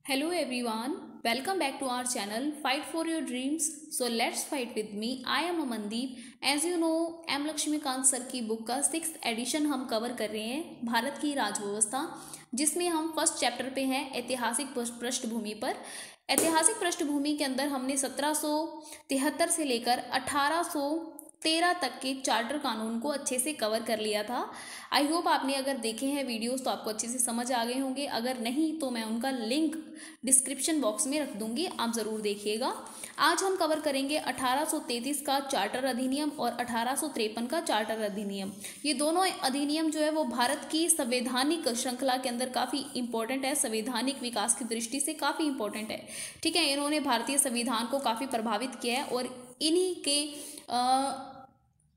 Hello everyone, welcome back to our channel Fight for Your Dreams. So let's fight with me. I am Amandeep. As you know, M. Laxmikanth sir की book का 6th addition हम cover कर रहे हैं, भारत की राजव्यवस्था, जिसमें हम first chapter पे हैं ऐतिहासिक पृष्ठभूमि पर। ऐतिहासिक पृष्ठभूमि के अंदर हमने 1773 से लेकर 1813 तक के चार्टर कानून को अच्छे से कवर कर लिया था। आई होप आपने अगर देखे हैं वीडियोस तो आपको अच्छे से समझ आ गए होंगे। अगर नहीं तो मैं उनका लिंक डिस्क्रिप्शन बॉक्स में रख दूंगी, आप ज़रूर देखिएगा। आज हम कवर करेंगे 1833 का चार्टर अधिनियम और 1853 का चार्टर अधिनियम। ये दोनों अधिनियम जो है वो भारत की संवैधानिक श्रृंखला के अंदर काफ़ी इंपॉर्टेंट है, संवैधानिक विकास की दृष्टि से काफ़ी इंपॉर्टेंट है। ठीक है, इन्होंने भारतीय संविधान को काफ़ी प्रभावित किया है और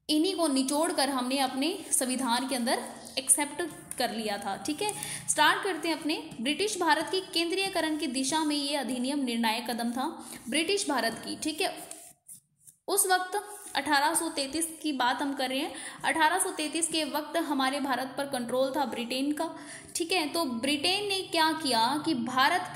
इन्हीं को निचोड़ कर हमने अपने संविधान के अंदर एक्सेप्ट कर लिया था। ठीक है, स्टार्ट करते हैं अपने ब्रिटिश भारत की केंद्रीयकरण की दिशा में। ये अधिनियम निर्णायक कदम था ब्रिटिश भारत की। ठीक है, उस वक्त 1833 की बात हम कर रहे हैं। 1833 के वक्त हमारे भारत पर कंट्रोल था ब्रिटेन का। ठीक है, तो ब्रिटेन ने क्या किया कि भारत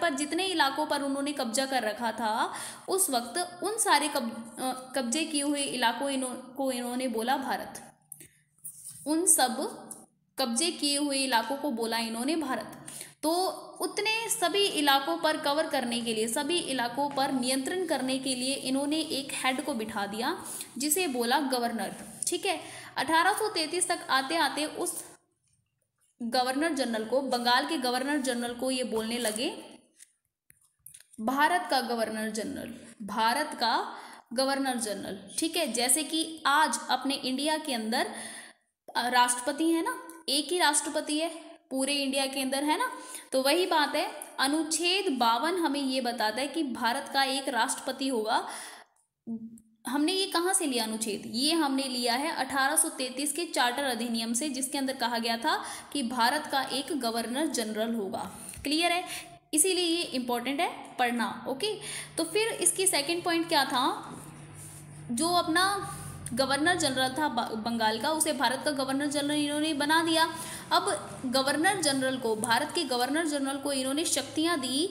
पर जितने इलाकों पर उन्होंने कब्जा कर रखा था, उस वक्त उन सारे कब्जे किए हुए इलाकों को इन्होंने बोला भारत। उन सब कब्जे किए हुए इलाकों को बोला इन्होंने भारत। तो उतने सभी इलाकों पर कवर करने के लिए, सभी इलाकों पर नियंत्रण करने के लिए इन्होंने एक हेड को बिठा दिया, जिसे बोला गवर्नर। ठीक है, 1833 तक आते आते उस गवर्नर जनरल को, बंगाल के गवर्नर जनरल को ये बोलने लगे भारत का गवर्नर जनरल, भारत का गवर्नर जनरल। ठीक है, जैसे कि आज अपने इंडिया के अंदर राष्ट्रपति है ना, एक ही राष्ट्रपति है पूरे इंडिया के अंदर, है ना। तो वही बात है, अनुच्छेद 52 हमें ये बताता है कि भारत का एक राष्ट्रपति होगा। हमने ये कहाँ से लिया अनुच्छेद? ये हमने लिया है 1833 के चार्टर अधिनियम से, जिसके अंदर कहा गया था कि भारत का एक गवर्नर जनरल होगा। क्लियर है, इसीलिए ये इंपॉर्टेंट है पढ़ना। ओके, तो फिर इसकी सेकंड पॉइंट क्या था? जो अपना गवर्नर जनरल था बंगाल का, उसे भारत का गवर्नर जनरल इन्होंने बना दिया। अब गवर्नर जनरल को, भारत के गवर्नर जनरल को इन्होंने शक्तियाँ दी,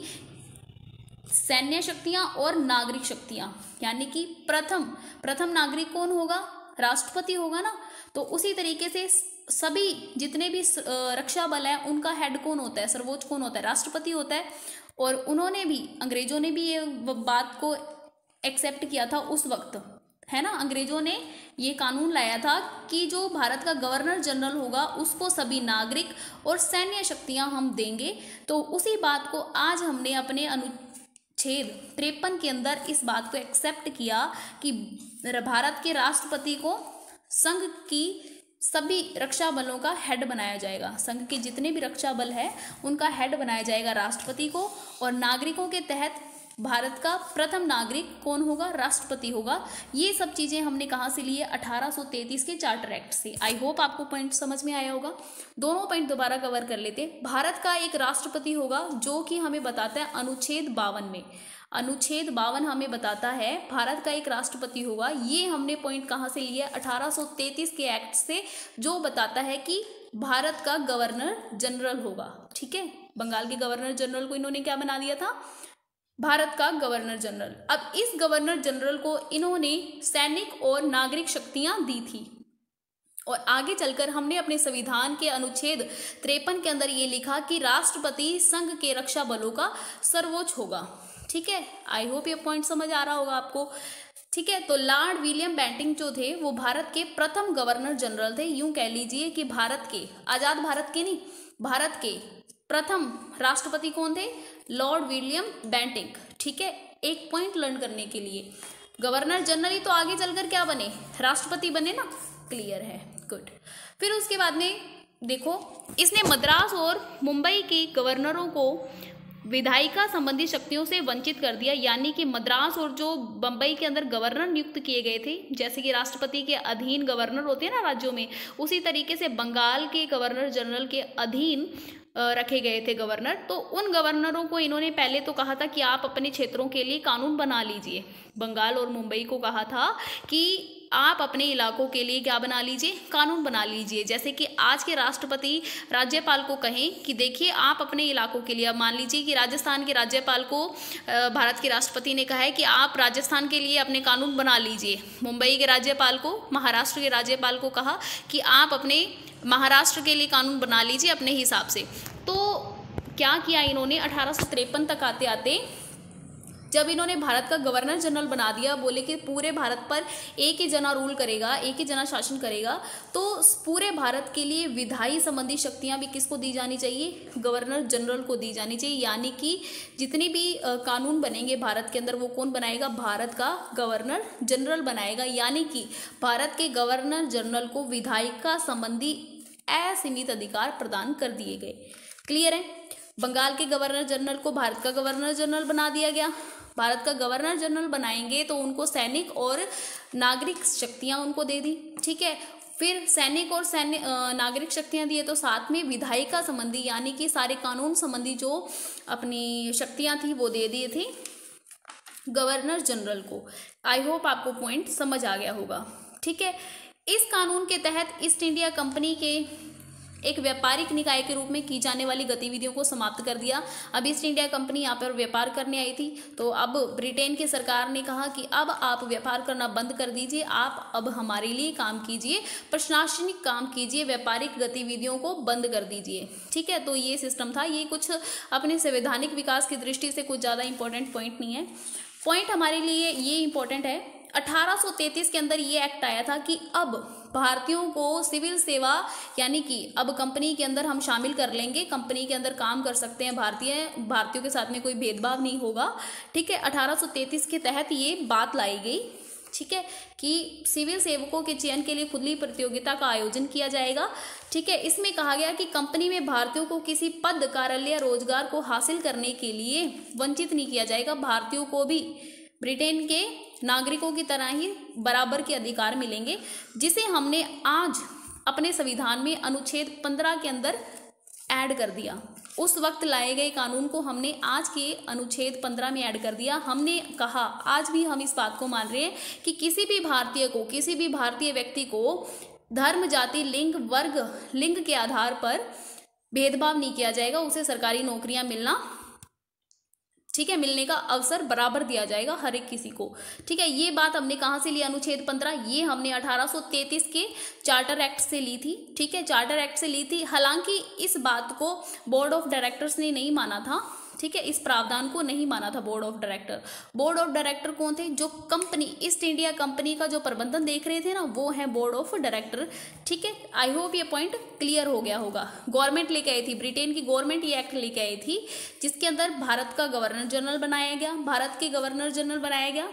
सैन्य शक्तियां और नागरिक शक्तियां। यानी कि प्रथम नागरिक कौन होगा? राष्ट्रपति होगा ना। तो उसी तरीके से सभी जितने भी रक्षा बल है, उनका हेड कौन होता है, सर्वोच्च कौन होता है? राष्ट्रपति होता है। और उन्होंने भी, अंग्रेजों ने भी ये बात को एक्सेप्ट किया था उस वक्त, है ना। अंग्रेजों ने ये कानून लाया था कि जो भारत का गवर्नर जनरल होगा उसको सभी नागरिक और सैन्य शक्तियां हम देंगे। तो उसी बात को आज हमने अपने अनुच्छेद 53 के अंदर इस बात को एक्सेप्ट किया कि भारत के राष्ट्रपति को संघ की सभी रक्षा बलों का हेड बनाया जाएगा। संघ के जितने भी रक्षा बल है उनका हेड बनाया जाएगा राष्ट्रपति को। और नागरिकों के तहत भारत का प्रथम नागरिक कौन होगा? राष्ट्रपति होगा। ये सब चीज़ें हमने कहाँ से लिए? 1833 के चार्टर एक्ट से। आई होप आपको पॉइंट समझ में आया होगा। दोनों पॉइंट दोबारा कवर कर लेते। भारत का एक राष्ट्रपति होगा, जो कि हमें बताता है अनुच्छेद 52 में। अनुच्छेद 52 हमें बताता है भारत का एक राष्ट्रपति होगा। ये हमने पॉइंट कहाँ से लिया? 1833 के एक्ट से, जो बताता है कि भारत का गवर्नर जनरल होगा। ठीक है, बंगाल के गवर्नर जनरल को इन्होंने क्या बना दिया था? भारत का गवर्नर जनरल। अब इस गवर्नर जनरल को इन्होंने सैनिक और नागरिक शक्तियां दी थी। और आगे चलकर हमने अपने संविधान के अनुच्छेद 53 के अंदर ये लिखा कि राष्ट्रपति संघ के रक्षा बलों का सर्वोच्च होगा। ठीक है, आई होप ये पॉइंट समझ आ रहा होगा आपको। ठीक है, तो लॉर्ड विलियम बेंटिंक जो थे वो भारत के प्रथम गवर्नर जनरल थे। यूं कह लीजिए कि भारत के, आजाद भारत के नहीं, भारत के प्रथम राष्ट्रपति कौन थे? Lord William Bentinck. ठीक है, एक पॉइंट लर्न करने के लिए, गवर्नर जनरल ही तो आगे चलकर क्या बने? राष्ट्रपति बने ना। क्लियर है, गुड। फिर उसके बाद में देखो, इसने मद्रास और मुंबई के गवर्नरों को विधायिका संबंधी शक्तियों से वंचित कर दिया। यानी कि मद्रास और जो बम्बई के अंदर गवर्नर नियुक्त किए गए थे, जैसे कि राष्ट्रपति के अधीन गवर्नर होते हैं ना राज्यों में, उसी तरीके से बंगाल के गवर्नर जनरल के अधीन रखे गए थे गवर्नर। तो उन गवर्नरों को इन्होंने पहले तो कहा था कि आप अपने क्षेत्रों के लिए कानून बना लीजिए। बंगाल और मुंबई को कहा था कि आप अपने इलाकों के लिए क्या बना लीजिए, कानून बना लीजिए। जैसे कि आज के राष्ट्रपति राज्यपाल को कहें कि देखिए आप अपने इलाकों के लिए, अब मान लीजिए कि राजस्थान के राज्यपाल को भारत के राष्ट्रपति ने कहा है कि आप राजस्थान के लिए अपने कानून बना लीजिए। मुंबई के राज्यपाल को, महाराष्ट्र के राज्यपाल को कहा कि आप अपने महाराष्ट्र के लिए कानून बना लीजिए अपने हिसाब से। तो क्या किया इन्होंने, 1853 तक आते आते जब इन्होंने भारत का गवर्नर जनरल बना दिया, बोले कि पूरे भारत पर एक ही जना रूल करेगा, एक ही जना शासन करेगा, तो पूरे भारत के लिए विधायी संबंधी शक्तियां भी किसको दी जानी चाहिए, गवर्नर जनरल को दी जानी चाहिए। यानी कि जितने भी कानून बनेंगे भारत के अंदर वो कौन बनाएगा, भारत का गवर्नर जनरल बनाएगा। यानी कि भारत के गवर्नर जनरल को विधायिका संबंधी असीमित अधिकार प्रदान कर दिए गए। क्लियर है। बंगाल के गवर्नर जनरल को भारत का गवर्नर जनरल बना दिया गया। भारत का गवर्नर जनरल बनाएंगे तो उनको सैनिक और नागरिक शक्तियां उनको दे दी। ठीक है, फिर सैनिक और नागरिक शक्तियां दिए तो साथ में विधायिका संबंधी यानी कि सारे कानून संबंधी जो अपनी शक्तियां थी वो दे दिए थे गवर्नर जनरल को। आई होप आपको पॉइंट समझ आ गया होगा। ठीक है, इस कानून के तहत ईस्ट इंडिया कंपनी के एक व्यापारिक निकाय के रूप में की जाने वाली गतिविधियों को समाप्त कर दिया। अब ईस्ट इंडिया कंपनी यहाँ पर व्यापार करने आई थी, तो अब ब्रिटेन की सरकार ने कहा कि अब आप व्यापार करना बंद कर दीजिए, आप अब हमारे लिए काम कीजिए, प्रशासनिक काम कीजिए, व्यापारिक गतिविधियों को बंद कर दीजिए। ठीक है, तो ये सिस्टम था। ये कुछ अपने संवैधानिक विकास की दृष्टि से कुछ ज़्यादा इंपॉर्टेंट पॉइंट नहीं है। पॉइंट हमारे लिए ये इंपॉर्टेंट है, 1833 के अंदर ये एक्ट आया था कि अब भारतीयों को सिविल सेवा यानी कि अब कंपनी के अंदर हम शामिल कर लेंगे, कंपनी के अंदर काम कर सकते हैं भारतीयों के साथ में कोई भेदभाव नहीं होगा। ठीक है, 1833 के तहत ये बात लाई गई। ठीक है, कि सिविल सेवकों के चयन के लिए खुली प्रतियोगिता का आयोजन किया जाएगा। ठीक है, इसमें कहा गया कि कंपनी में भारतीयों को किसी पद, कार्यालय या रोजगार को हासिल करने के लिए वंचित नहीं किया जाएगा। भारतीयों को भी ब्रिटेन के नागरिकों की तरह ही बराबर के अधिकार मिलेंगे, जिसे हमने आज अपने संविधान में अनुच्छेद 15 के अंदर ऐड कर दिया। उस वक्त लाए गए कानून को हमने आज के अनुच्छेद 15 में ऐड कर दिया। हमने कहा, आज भी हम इस बात को मान रहे हैं कि किसी भी भारतीय व्यक्ति को धर्म, जाति, लिंग, वर्ग, लिंग के आधार पर भेदभाव नहीं किया जाएगा, उसे सरकारी नौकरियां मिलने का अवसर बराबर दिया जाएगा हर एक किसी को। ठीक है, ये बात हमने कहाँ से लिया, अनुच्छेद 15, ये हमने 1833 के चार्टर एक्ट से ली थी। ठीक है, चार्टर एक्ट से ली थी। हालांकि इस बात को बोर्ड ऑफ डायरेक्टर्स ने नहीं माना था। ठीक है, इस प्रावधान को नहीं माना था board of director. Board of director कौन थे, जो कंपनी ईस्ट इंडिया कंपनी का जो प्रबंधन देख रहे थे ना, वो है बोर्ड ऑफ डायरेक्टर। ठीक है, आई होप ये पॉइंट क्लियर हो गया होगा। गवर्नमेंट लेके आई थी, ब्रिटेन की गवर्नमेंट ये एक्ट लेके आई थी, जिसके अंदर भारत का गवर्नर जनरल बनाया गया।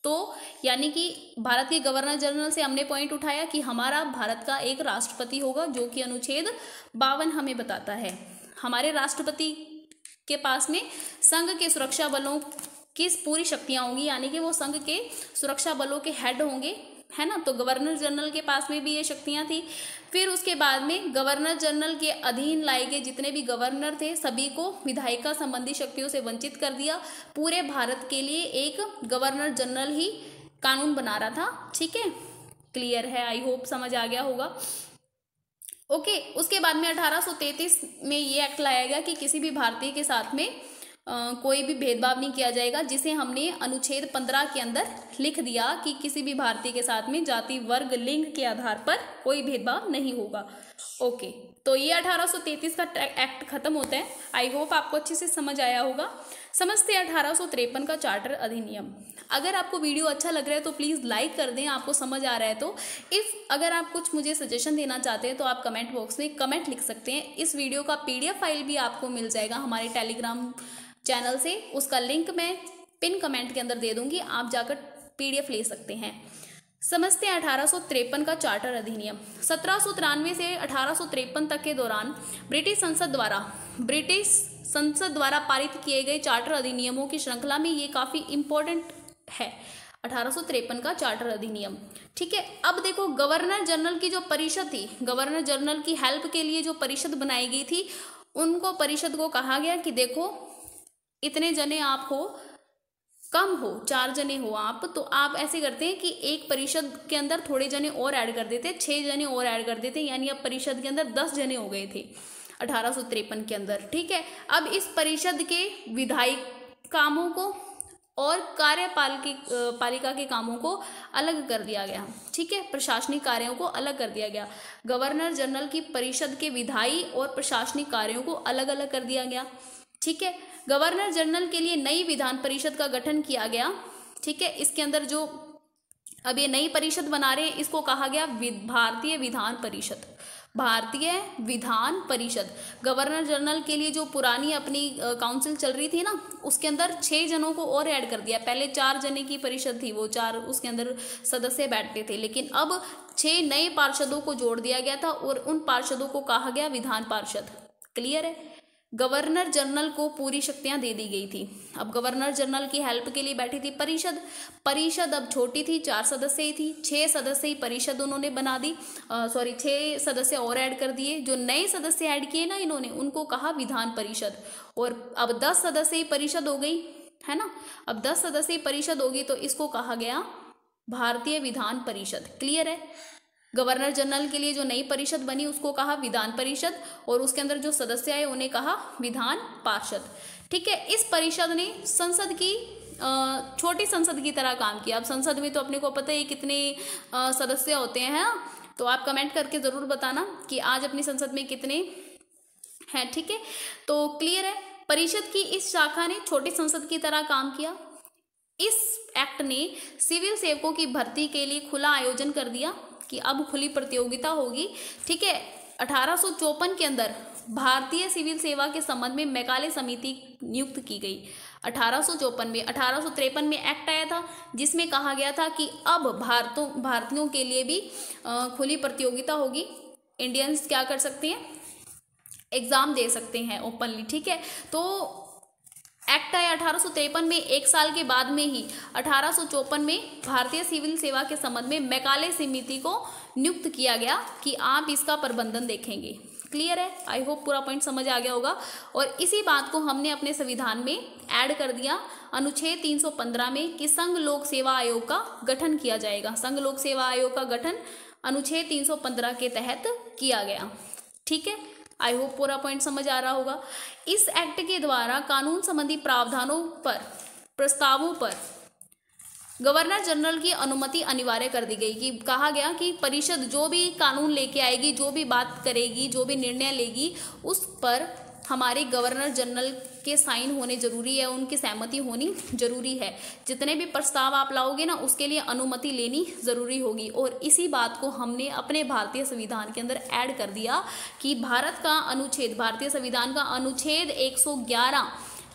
तो यानी कि भारत के गवर्नर जनरल से हमने पॉइंट उठाया कि हमारा भारत का एक राष्ट्रपति होगा, जो कि अनुच्छेद 52 हमें बताता है। हमारे राष्ट्रपति के पास में संघ के सुरक्षा बलों की पूरी शक्तियां होंगी, यानी कि वो संघ के सुरक्षा बलों के हेड होंगे, है ना। तो गवर्नर जनरल के पास में भी ये शक्तियां थी। फिर उसके बाद में गवर्नर जनरल के अधीन लाए गए जितने भी गवर्नर थे, सभी को विधायिका संबंधी शक्तियों से वंचित कर दिया। पूरे भारत के लिए एक गवर्नर जनरल ही कानून बना रहा था। ठीक है, क्लियर है, आई होप समझ आ गया होगा। ओके, उसके बाद में 1833 में ये एक्ट लाया गया कि किसी भी भारतीय के साथ में कोई भी भेदभाव नहीं किया जाएगा, जिसे हमने अनुच्छेद 15 के अंदर लिख दिया कि किसी भी भारतीय के साथ में जाति, वर्ग, लिंग के आधार पर कोई भेदभाव नहीं होगा। ओके, तो ये 1833 का एक्ट खत्म होता है। आई होप आपको अच्छे से समझ आया होगा। समझते 1853 का चार्टर अधिनियम। अगर आपको वीडियो अच्छा लग रहा है तो प्लीज़ लाइक कर दें, आपको समझ आ रहा है तो। अगर आप कुछ मुझे सजेशन देना चाहते हैं तो आप कमेंट बॉक्स में कमेंट लिख सकते हैं। इस वीडियो का PDF फाइल भी आपको मिल जाएगा हमारे टेलीग्राम चैनल से, उसका लिंक मैं पिन कमेंट के अंदर दे दूंगी, आप जाकर PDF ले सकते हैं। समझते हैं 1853 का चार्टर अधिनियम। 1793 से 1853 तक के दौरान ब्रिटिश संसद द्वारा पारित किए गए चार्टर अधिनियमों की श्रृंखला में ये काफ़ी इंपॉर्टेंट है 1853 का चार्टर अधिनियम। ठीक है, अब देखो गवर्नर जनरल की जो परिषद थी, गवर्नर जनरल की हेल्प के लिए जो परिषद बनाई गई थी, उनको परिषद को कहा गया कि देखो इतने जने आप हो, कम हो, 4 जने हो आप, तो आप ऐसे करते हैं कि एक परिषद के अंदर थोड़े जने और ऐड कर देते, 6 जने और ऐड कर देते, यानी अब परिषद के अंदर 10 जने हो गए थे 1853 के अंदर। ठीक है, अब इस परिषद के विधायी कामों को और पालिका के कामों को अलग कर दिया गया। ठीक है, प्रशासनिक कार्यों को अलग कर दिया गया। गवर्नर जनरल की परिषद के विधायी और प्रशासनिक कार्यों को अलग अलग कर दिया गया। ठीक है, गवर्नर जनरल के लिए नई विधान परिषद का गठन किया गया। ठीक है, इसके अंदर जो अब ये नई परिषद बना रहे हैं इसको कहा गया भारतीय विधान परिषद। भारतीय विधान परिषद। गवर्नर जनरल के लिए जो पुरानी अपनी काउंसिल चल रही थी ना, उसके अंदर 6 जनों को और ऐड कर दिया। पहले 4 जने की परिषद थी, वो 4 उसके अंदर सदस्य बैठते थे, लेकिन अब 6 नए पार्षदों को जोड़ दिया गया था और उन पार्षदों को कहा गया विधान पार्षद। क्लियर है। गवर्नर जनरल को पूरी शक्तियां दे दी गई थी। अब गवर्नर जनरल की हेल्प के लिए बैठी थी परिषद। परिषद अब छोटी थी, 4 सदस्य ही थी, 6 सदस्य ही परिषद उन्होंने बना दी, 6 सदस्य और ऐड कर दिए। जो नए सदस्य ऐड किए ना इन्होंने, उनको कहा विधान परिषद। और अब 10 सदस्य ही परिषद हो गई, है ना। अब 10 सदस्य परिषद होगी तो इसको कहा गया भारतीय विधान परिषद। क्लियर है। गवर्नर जनरल के लिए जो नई परिषद बनी उसको कहा विधान परिषद, और उसके अंदर जो सदस्य आए उन्हें कहा विधान पार्षद। ठीक है, इस परिषद ने संसद की छोटी संसद की तरह काम किया। अब संसद में तो अपने को पता है कितने सदस्य होते हैं, तो आप कमेंट करके जरूर बताना कि आज अपनी संसद में कितने हैं। ठीक है, तो क्लियर है। परिषद की इस शाखा ने छोटी संसद की तरह काम किया। इस एक्ट ने सिविल सेवकों की भर्ती के लिए खुला आयोजन कर दिया कि अब खुली प्रतियोगिता होगी। ठीक है, 1854 के अंदर भारतीय सिविल सेवा के संबंध में मैकाले समिति नियुक्त की गई। 1854 में 1853 में एक्ट आया था जिसमें कहा गया था कि अब भारतीयों के लिए भी खुली प्रतियोगिता होगी। इंडियंस क्या कर सकते हैं, एग्जाम दे सकते हैं ओपनली। ठीक है, तो एक्ट आया 1853 में। 1 साल के बाद में ही 1854 में भारतीय सिविल सेवा के संबंध में मैकाले समिति को नियुक्त किया गया कि आप इसका प्रबंधन देखेंगे। क्लियर है। आई होप पूरा पॉइंट समझ आ गया होगा। और इसी बात को हमने अपने संविधान में ऐड कर दिया अनुच्छेद 315 में कि संघ लोक सेवा आयोग का गठन किया जाएगा। संघ लोक सेवा आयोग का गठन अनुच्छेद 315 के तहत किया गया। ठीक है, आई होप पूरा पॉइंट समझ आ रहा होगा। इस एक्ट के द्वारा कानून संबंधी प्रावधानों पर, प्रस्तावों पर गवर्नर जनरल की अनुमति अनिवार्य कर दी गई। कि कहा गया कि परिषद जो भी कानून लेके आएगी, जो भी बात करेगी, जो भी निर्णय लेगी, उस पर हमारे गवर्नर जनरल के साइन होने जरूरी है, उनकी सहमति होनी जरूरी है। जितने भी प्रस्ताव आप लाओगे ना, उसके लिए अनुमति लेनी जरूरी होगी। और इसी बात को हमने अपने भारतीय संविधान के अंदर ऐड कर दिया कि भारतीय संविधान का अनुच्छेद 111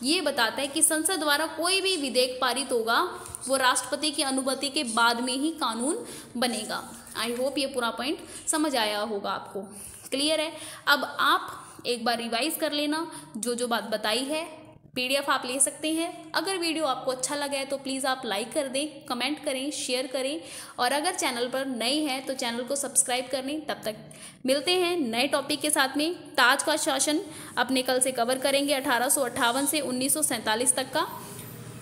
ये बताता है कि संसद द्वारा कोई भी विधेयक पारित होगा वो राष्ट्रपति की अनुमति के बाद में ही कानून बनेगा। आई होप ये पूरा पॉइंट समझ आया होगा आपको। क्लियर है। अब आप एक बार रिवाइज कर लेना, जो बात बताई है। PDF आप ले सकते हैं। अगर वीडियो आपको अच्छा लगा है तो प्लीज़ आप लाइक कर दें, कमेंट करें, शेयर करें, और अगर चैनल पर नए हैं तो चैनल को सब्सक्राइब कर लें। तब तक मिलते हैं नए टॉपिक के साथ में। ताज का शासन अपने कल से कवर करेंगे 1858 से 1947 तक का।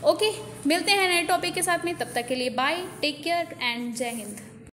ओके, मिलते हैं नए टॉपिक के साथ में। तब तक के लिए बाय, टेक केयर एंड जय हिंद।